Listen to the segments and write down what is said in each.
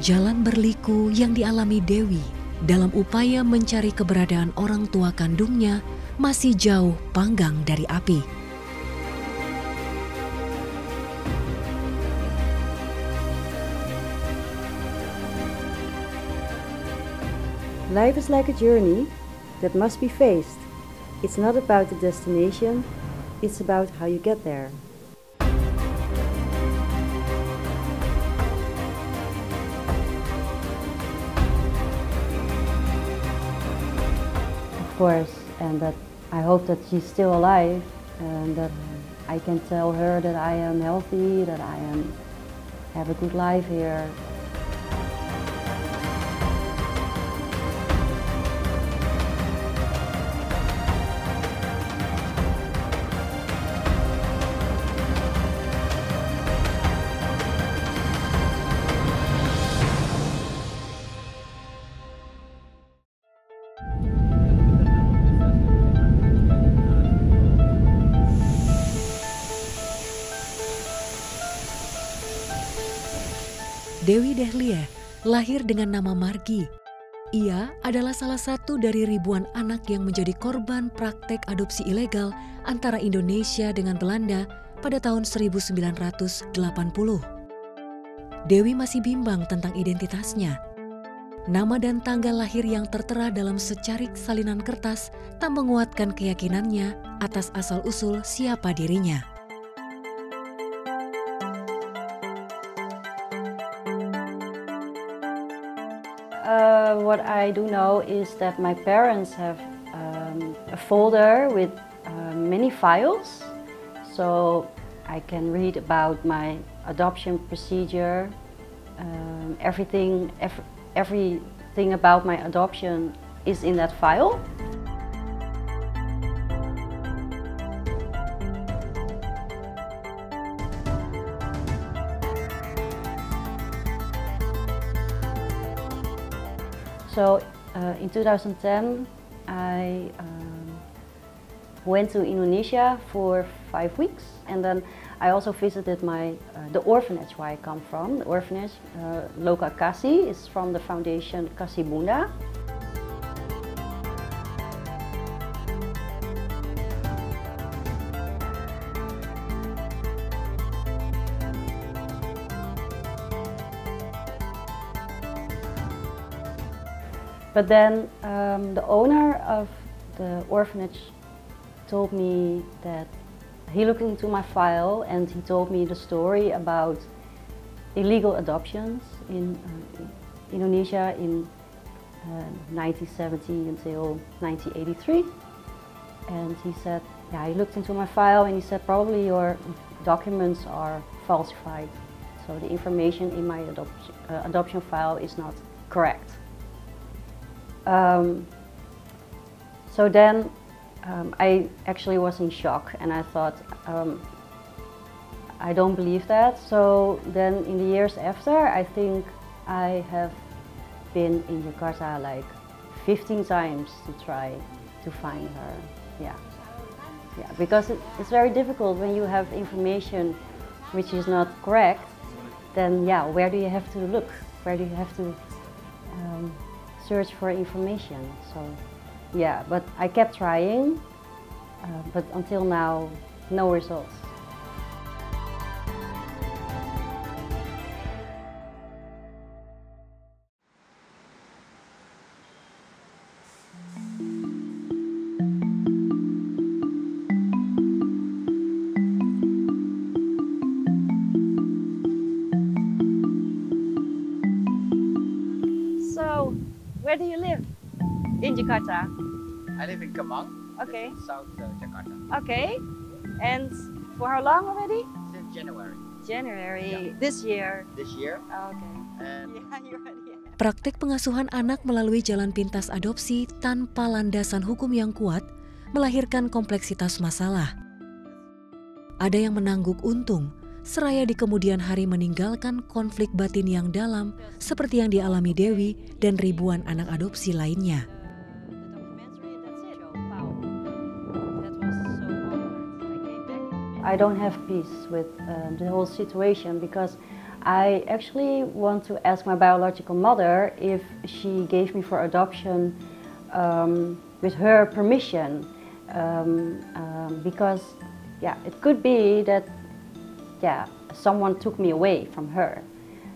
Jalan berliku yang dialami Dewi dalam upaya mencari keberadaan orang tua kandungnya masih jauh panggang dari api. Life is like a journey that must be faced. It's not about the destination, it's about how you get there. Of course, and that I hope that she's still alive and that I can tell her that I am healthy, that I have a good life here. Dewi Dahlia lahir dengan nama Margi. Ia adalah salah satu dari ribuan anak yang menjadi korban praktek adopsi ilegal antara Indonesia dengan Belanda pada tahun 1980. Dewi masih bimbang tentang identitasnya. Nama dan tanggal lahir yang tertera dalam secarik salinan kertas tak menguatkan keyakinannya atas asal-usul siapa dirinya. What I do know is that my parents have a folder with many files, so I can read about my adoption procedure, everything about my adoption is in that file. So in 2010, I went to Indonesia for 5 weeks, and then I also visited the orphanage where I come from. The orphanage, Loka Kasih, is from the foundation Kasih Bunda. But then the owner of the orphanage told me that he looked into my file and he told me the story about illegal adoptions in Indonesia in 1970 until 1983. And he said, yeah, he looked into my file and he said, probably your documents are falsified. So the information in my adoption file is not correct. So then I actually was in shock and I thought, I don't believe that. So then in the years after, I think I have been in Jakarta like 15 times to try to find her. Yeah, because it's very difficult when you have information which is not correct. Then yeah, where do you have to look? Where do you have to search for information? So yeah, but I kept trying, but until now, no results. So, where do you live? In Jakarta? I live in Kemang, Okay. South Jakarta, Okay. And for how long already? since January January this year. this year. Okay. And Yeah, you're ready. Praktek pengasuhan anak melalui jalan pintas adopsi tanpa landasan hukum yang kuat melahirkan kompleksitas masalah. Ada yang menangguk untung, seraya di kemudian hari meninggalkan konflik batin yang dalam seperti yang dialami Dewi dan ribuan anak adopsi lainnya. I don't have peace with the whole situation because I actually want to ask my biological mother if she gave me for adoption with her permission, because it could be that someone took me away from her,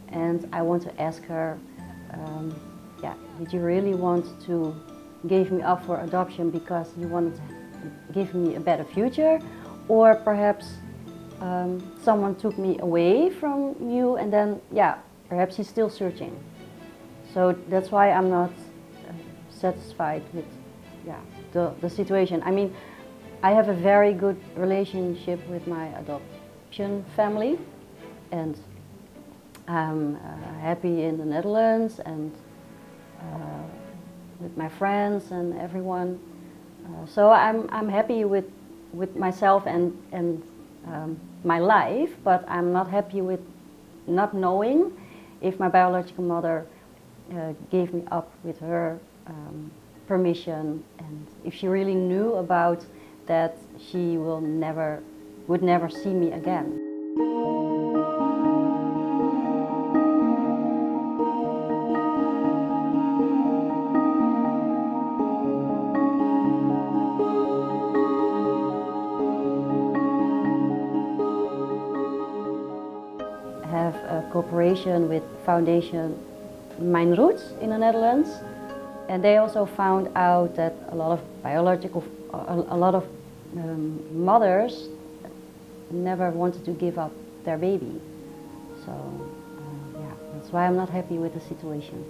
and I want to ask her, did you really want to give me up for adoption because you wanted to give me a better future, or perhaps someone took me away from you, and then perhaps he's still searching. So that's why I'm not satisfied with the situation. I mean, I have a very good relationship with my adoption family, and I'm happy in the Netherlands and with my friends and everyone. So I'm happy with myself and my life, but I'm not happy with not knowing if my biological mother gave me up with her permission, and if she really knew about that, she would never see me again. I have a cooperation with Foundation Mijn Roots in the Netherlands, and they also found out that a lot of mothers never wanted to give up their baby. So that's why I'm not happy with the situation.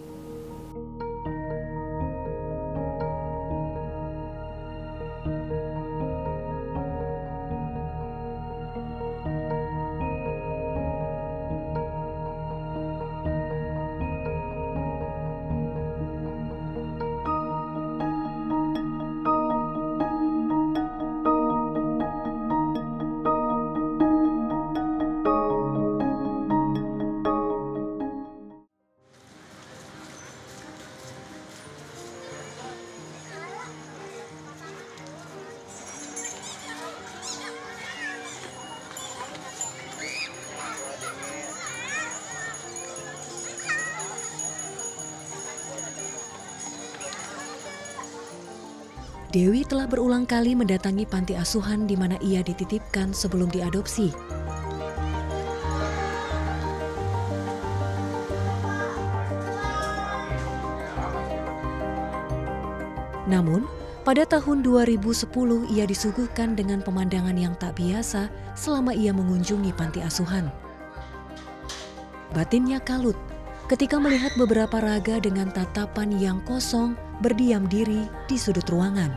Dewi telah berulang kali mendatangi panti asuhan di mana ia dititipkan sebelum diadopsi. Namun, pada tahun 2010 ia disuguhkan dengan pemandangan yang tak biasa selama ia mengunjungi panti asuhan. Batinnya kalut ketika melihat beberapa raga dengan tatapan yang kosong berdiam diri di sudut ruangan.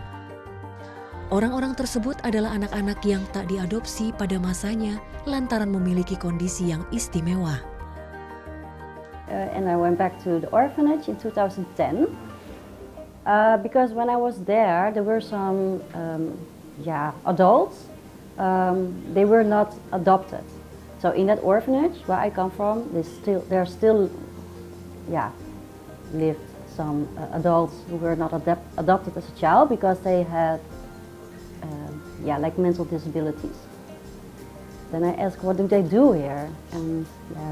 Orang-orang tersebut adalah anak-anak yang tak diadopsi pada masanya lantaran memiliki kondisi yang istimewa. And I went back to the orphanage in 2010 because when I was there were some adults. They were not adopted. So in that orphanage where I come from, there still lived some adults who were not adopted as a child because they had like mental disabilities. Then I asked, what do they do here? And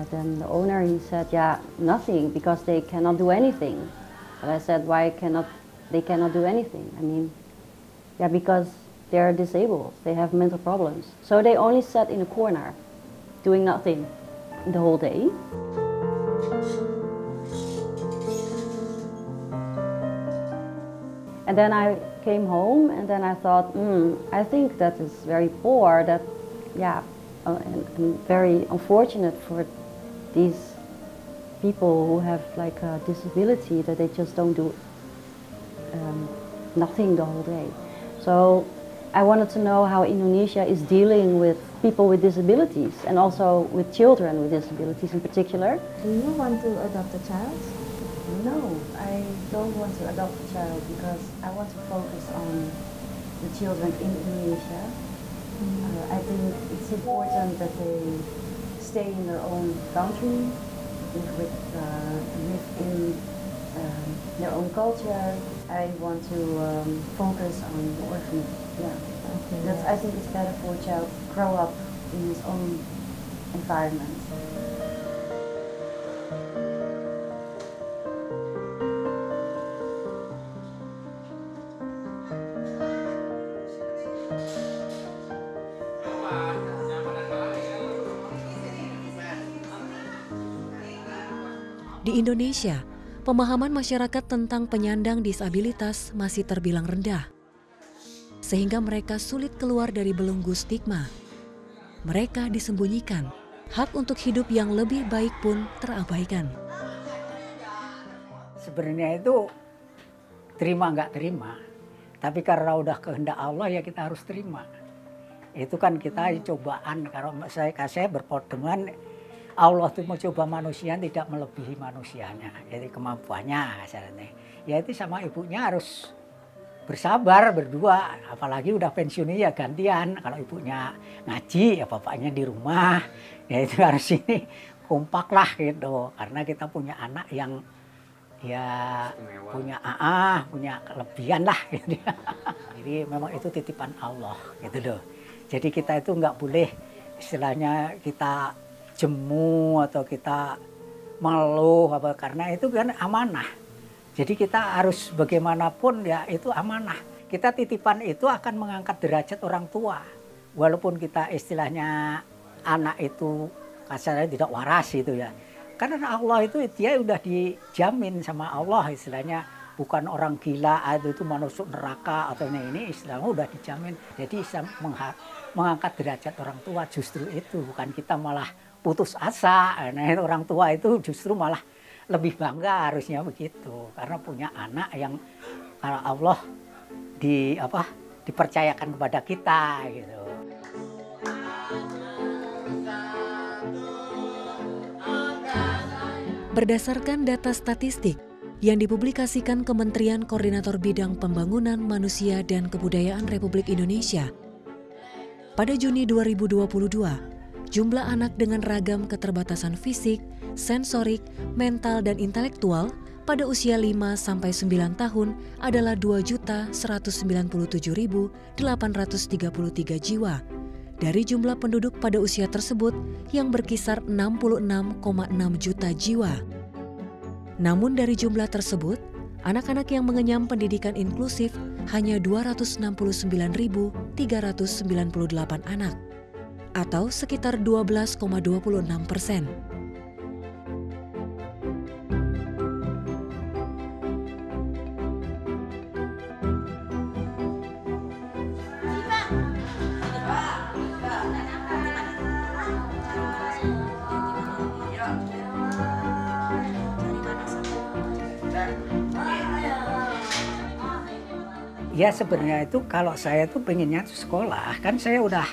then the owner, he said, nothing, because they cannot do anything. But I said, why they cannot do anything? I mean, because they're disabled, they have mental problems. So they only sat in a corner, doing nothing the whole day. And then I came home, and then I thought, I think that is very poor, that, and very unfortunate for these people who have like a disability, that they just don't do nothing the whole day. So I wanted to know how Indonesia is dealing with people with disabilities, and also with children with disabilities in particular. Do you want to adopt a child? No, I don't want to adopt a child because I want to focus on the children in Indonesia. I think it's important that they stay in their own country, live in their own culture. I want to focus on the orphanage. Okay. I think it's better for a child to grow up in his own environment. Di Indonesia, pemahaman masyarakat tentang penyandang disabilitas masih terbilang rendah, sehingga mereka sulit keluar dari belenggu stigma. Mereka disembunyikan, hak untuk hidup yang lebih baik pun terabaikan. Sebenarnya itu terima nggak terima, tapi karena udah kehendak Allah ya kita harus terima. Itu kan kita cobaan, kalau saya berpedoman Allah tuh mau coba manusia tidak melebihi manusianya, jadi kemampuannya asalnya. Ya itu sama ibunya harus bersabar berdua, apalagi udah pensiunnya ya gantian. Kalau ibunya ngaji ya bapaknya di rumah, ya itu harus ini kompak lah gitu. Karena kita punya anak yang ya punya kelebihan lah gitu. Jadi memang itu titipan Allah gitu loh. Jadi kita itu nggak boleh istilahnya kita jemu atau kita mengeluh apa, karena itu kan amanah. Jadi kita harus bagaimanapun ya itu amanah. Kita titipan itu akan mengangkat derajat orang tua. Walaupun kita istilahnya anak itu kasarnya tidak waras itu ya. Karena Allah itu dia udah dijamin sama Allah istilahnya. Bukan orang gila itu masuk neraka atau ini istilahnya udah dijamin. Jadi Islam mengangkat derajat orang tua justru itu. Bukan kita malah putus asa. Nah orang tua itu justru malah lebih bangga harusnya begitu, karena punya anak yang kalau Allah dipercayakan kepada kita gitu. Berdasarkan data statistik yang dipublikasikan Kementerian Koordinator Bidang Pembangunan Manusia dan Kebudayaan Republik Indonesia, pada Juni 2022, jumlah anak dengan ragam keterbatasan fisik, sensorik, mental, dan intelektual pada usia 5-9 tahun adalah 2.197.833 jiwa. Dari jumlah penduduk pada usia tersebut yang berkisar 66,6 juta jiwa. Namun dari jumlah tersebut, anak-anak yang mengenyam pendidikan inklusif hanya 269.398 anak, atau sekitar 12,26%. Ya sebenarnya itu kalau saya tuh pengennya sekolah, kan saya udah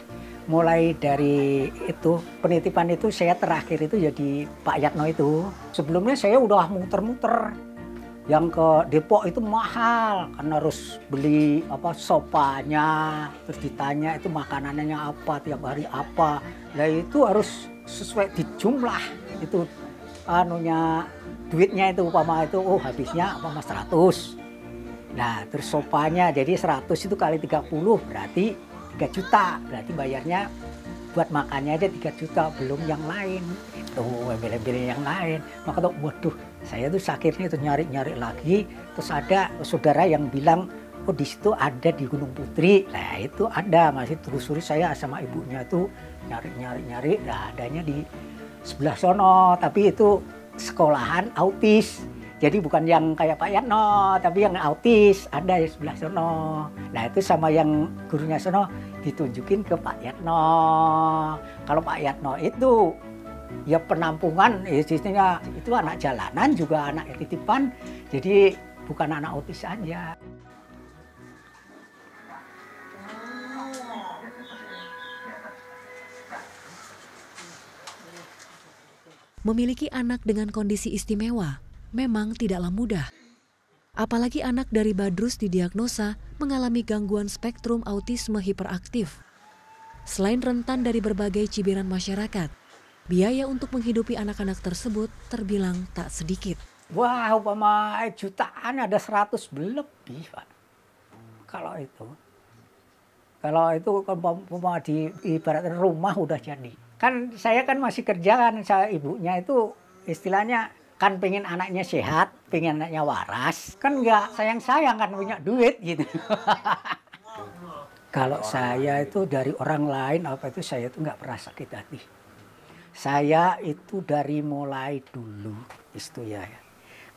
mulai dari itu penitipan itu saya terakhir itu jadi Pak Yatno itu. Sebelumnya saya udah muter-muter. Yang ke Depok itu mahal karena harus beli sopanya, terus ditanya itu makanannya apa, tiap hari apa. Nah itu harus sesuai di jumlah itu duitnya itu habisnya 100. Nah terus sopanya jadi 100 itu kali 30 berarti 3 juta, berarti bayarnya buat makannya aja 3 juta, belum yang lain. Itu embel-embel yang lain. Maka tuh waduh, saya tuh akhirnya tuh nyari-nyari lagi. Terus ada saudara yang bilang, oh di situ ada di Gunung Putri. Nah itu ada, masih telusuri saya sama ibunya tuh nyari-nyari. Nah adanya di sebelah sono, tapi itu sekolahan autis. Jadi bukan yang kayak Pak Yatno, tapi yang autis ada di sebelah sono. Nah itu sama yang gurunya sono ditunjukin ke Pak Yatno. Kalau Pak Yatno itu ya penampungan, istilahnya itu anak jalanan juga anak titipan. Jadi bukan anak autis aja. Memiliki anak dengan kondisi istimewa memang tidaklah mudah. Apalagi anak dari Badrus didiagnosa mengalami gangguan spektrum autisme hiperaktif. Selain rentan dari berbagai cibiran masyarakat, biaya untuk menghidupi anak-anak tersebut terbilang tak sedikit. Wah, umpama jutaan ada 100 lebih, Pak. Kalau itu umpama di ibarat rumah udah jadi. Kan saya kan masih kerja kan, saya ibunya itu istilahnya kan pengen anaknya sehat, pengen anaknya waras, kan nggak sayang-sayang kan punya duit gitu. Kalau saya itu dari orang lain saya itu nggak pernah sakit hati. Saya itu dari mulai dulu itu ya.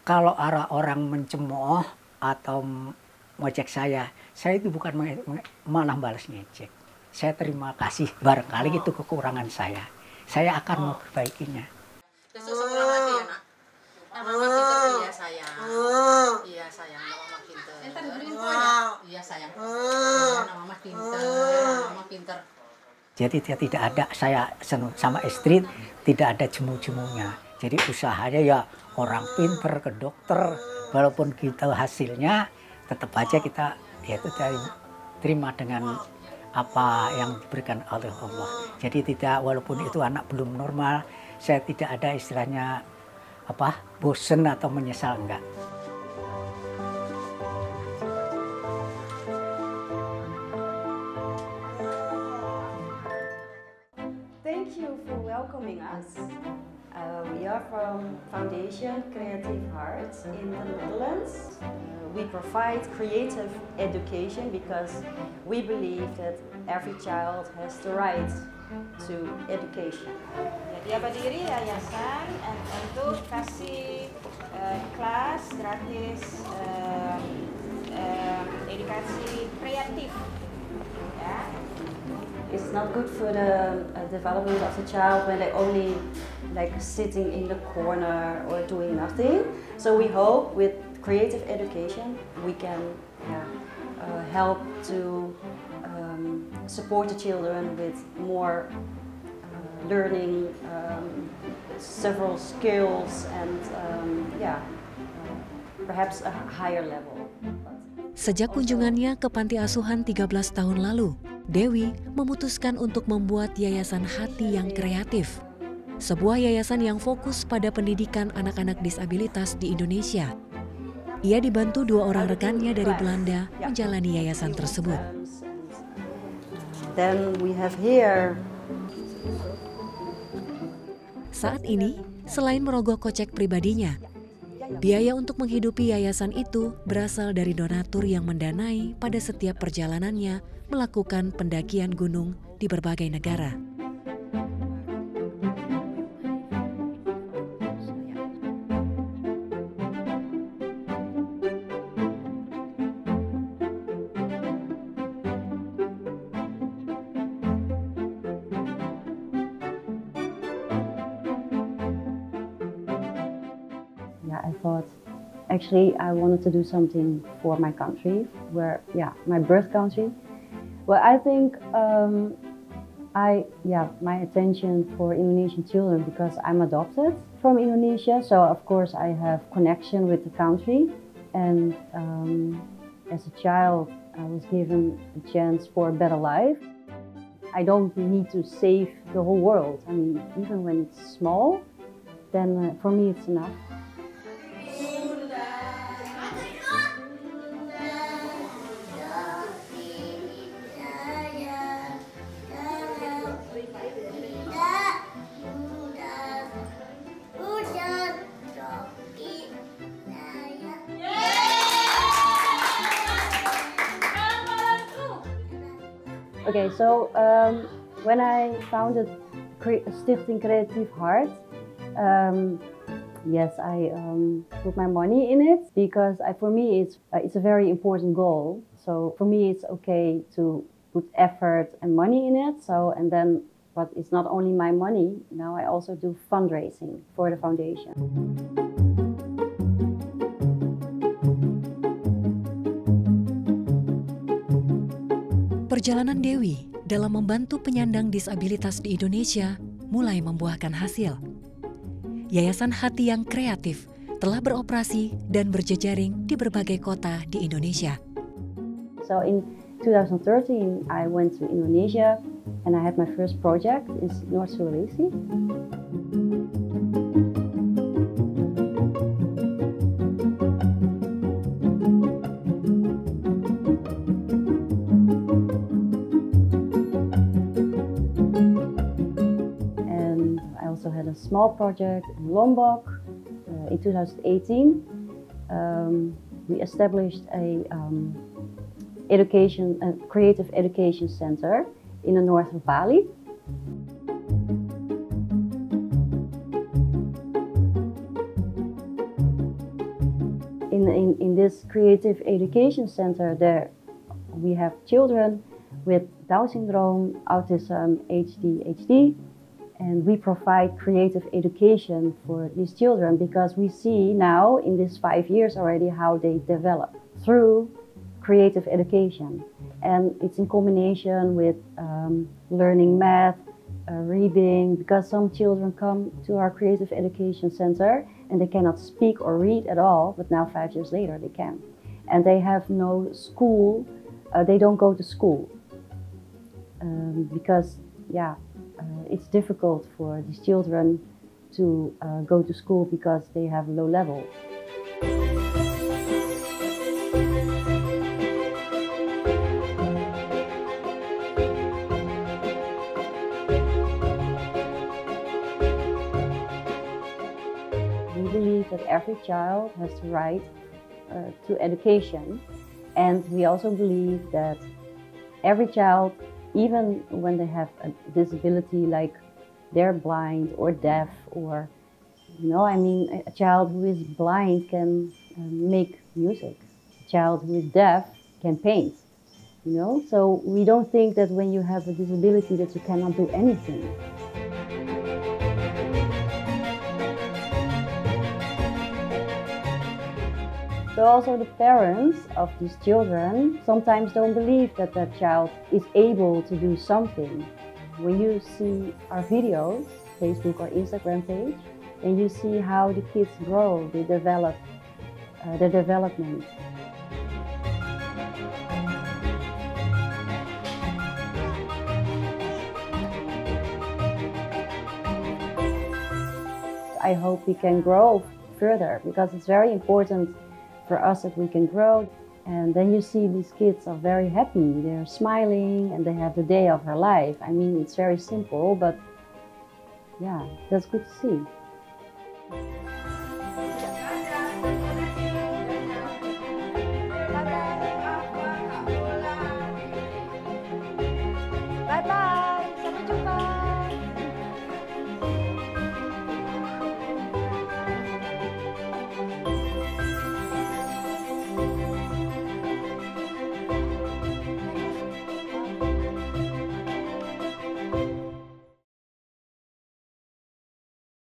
Kalau orang mencemooh atau ngejek saya itu bukan malah balas ngejek. Saya terima kasih, barangkali itu kekurangan saya. Saya akan memperbaikinya. Seseorang lagi ya, Nak. Mama pinter, iya sayang. Iya sayang, mama pinter. Iya sayang. Mama pinter. Jadi tidak ada, saya sama istri tidak ada jemu-jemunya. Jadi usahanya ya orang pinter ke dokter, walaupun kita hasilnya tetap aja kita yaitu terima dengan apa yang diberikan oleh Allah. Jadi tidak, walaupun itu anak belum normal, saya tidak ada istilahnya bosen atau menyesal, enggak. Thank you for welcoming us. We are from Foundation Creative Hearts in the Netherlands. We provide creative education because we believe that every child has the right to education. Dia berdiri yayasan untuk kasih kelas gratis edukasi kreatif. Ya. It's not good for the development of the child when they only like sitting in the corner or doing nothing. So we hope with creative education we can help to support the children with more learning several skills and perhaps a higher level. Sejak kunjungannya ke panti asuhan 13 tahun lalu, Dewi memutuskan untuk membuat Yayasan Hati yang Kreatif. Sebuah yayasan yang fokus pada pendidikan anak-anak disabilitas di Indonesia. Ia dibantu 2 orang rekannya dari Belanda menjalani yayasan tersebut. Then we have here. Saat ini, selain merogoh kocek pribadinya, biaya untuk menghidupi yayasan itu berasal dari donatur yang mendanai pada setiap perjalanannya melakukan pendakian gunung di berbagai negara. I thought actually I wanted to do something for my country, my birth country. Well, I think my attention for Indonesian children because I'm adopted from Indonesia, so of course I have connection with the country. And as a child, I was given a chance for a better life. I don't need to save the whole world. I mean, even when it's small, then for me it's enough. Okay, so when I founded Stichting Creative Heart, yes, I put my money in it because for me it's a very important goal. So for me it's okay to put effort and money in it. So but it's not only my money. Now I also do fundraising for the foundation. Perjalanan Dewi dalam membantu penyandang disabilitas di Indonesia mulai membuahkan hasil. Yayasan Hati yang Kreatif telah beroperasi dan berjejaring di berbagai kota di Indonesia. So in 2013 I went to Indonesia and I had my first project in North Sulawesi. Had a small project in Lombok. In 2018, we established a creative education center in the north of Bali. in this creative education center, there we have children with Down syndrome, autism, ADHD, and we provide creative education for these children because we see now in these 5 years already how they develop through creative education. And it's in combination with learning math, reading, because some children come to our creative education center and they cannot speak or read at all, but now 5 years later they can. And they have no school, they don't go to school. Because, it's difficult for these children to go to school because they have low level. We believe that every child has the right to education, and we also believe that every child, even when they have a disability like they're blind or deaf, or a child who is blind can make music. A child who is deaf can paint, So we don't think that when you have a disability that you cannot do anything. So also the parents of these children sometimes don't believe that that child is able to do something. When you see our videos, Facebook or Instagram page, and you see how the kids grow, they develop, their development. I hope we can grow further because it's very important for us that we can grow. And then you see these kids are very happy, they're smiling and they have the day of her life. I mean, it's very simple, but yeah, that's good to see.